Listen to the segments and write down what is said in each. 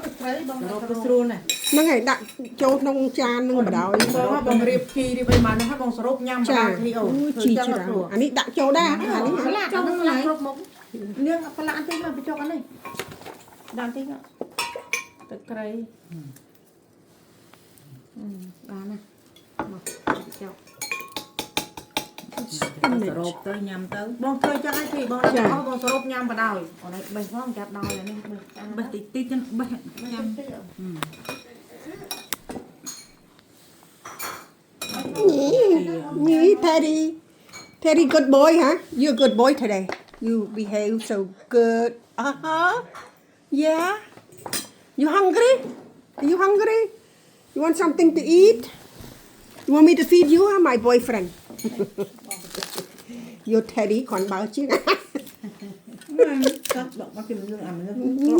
ទឹកត្រីបងរកទៅស្រួលណាស់ ហ្នឹងហើយដាក់ចូលក្នុងចាននឹងបដ ாய் បងរៀបជីរៀបអីមកហ្នឹងហើយបងសរុបញ៉ាំបដ ாய் នេះអូ ជីច្រើនអានេះដាក់ចូលដែរអានេះ ផ្លាក់ចូលផ្លាក់គ្រប់មុខនាងផ្លាក់បន្តិចមកបញ្ចុកអានេះដាក់បន្តិចទឹកត្រីបានណាមកបញ្ចុកសរុបទៅញ៉ាំទៅបងធ្វើចឹងឲ្យពីបងអស់បងសរុបញ៉ាំបដ ாய் អូនឯងបេះផងចាប់ដល់អានេះបេះតិចតិចចឹងបេះញ៉ាំนี่ Teddy good boy huh you a good boy today you behave so good yeah you hungry are you hungry you want something to eat you want me to feed you huh my boyfriend your Teddy còn bao chứ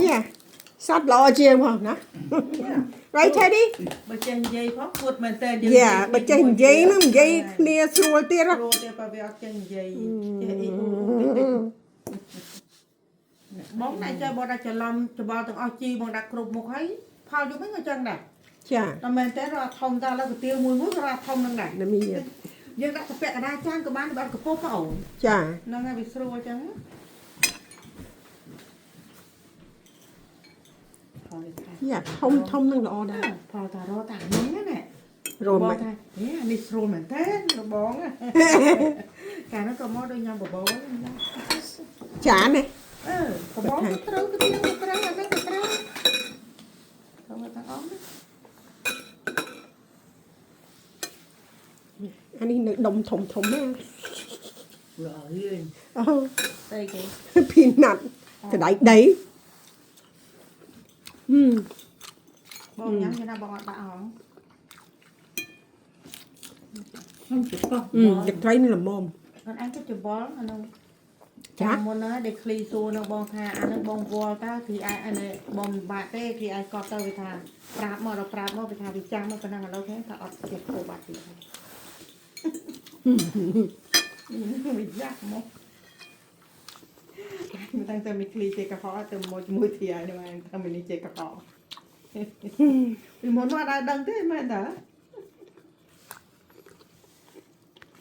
yeah សត្វល្អជាងផងណា right Teddy បើចេះនិយាយផងពួតមែនតើ yeah បើចេះនិយាយហ្នឹងនិយាយគ្នាស្រួលទៀតហ៎ ស្រួលទៀតបើវាអត់ចេះនិយាយចេះអីបងតែចេះបងដាក់ច្រឡំច្បល់ទាំងអស់ជីបងដាក់គ្រប់មុខហើយផលយប់ហ្នឹងក៏ចឹងដែរ ចា តែមែនតើរត់ធំតើលើកាទៀវមួយក៏រត់ធំហ្នឹងដែរ ណាមី យើងដាក់កាពែកកដាចានក៏បានបាត់កពុះផង ចា ហ្នឹងហើយវាស្រួលចឹងយ៉ាធំនឹងល្អដែរ ផលតារត់តាហ្នឹងណា រម ថានេះស្រួលមែនតើបងកាលនោះក៏មកដូចញ៉ាំបបរ ចានណា បបរត្រូវគឺទៀងត្រូវអាហ្នឹងក៏ត្រូវទៅទាំងអស់អានេះនៅដុំធំណា vừa ở riêng អូ đây cái ពីណាត់កដៃដី បងញ៉ាំគេណាបងអត់ដាក់ហងខ្ញុំជិះកោះ ទឹកត្រីនេះល្មម អត់អញទៅច្បល់អានោះ ចា មុនហ្នឹងដែលឃ្លីសួរនឹងបងថាអានឹងបងវល់តើគឺអាចអានេះបងមិនបាក់ទេគឺអាចកត់ទៅវាថាប្រាប់មកដល់ប្រាប់មកវាថាវាចាំមកប៉ុណ្ណឹងឥឡូវគេថាអត់ចេះគោបាត់ទៀតវាយ៉ាក់មកមិនតាំងតែមីឃ្លីចេះកុហកទៅមកជាមួយធីឲ្យនោះឯងថាមីនេះចេះកុហកពីមុនមកដល់ដឹងទេមែនតើ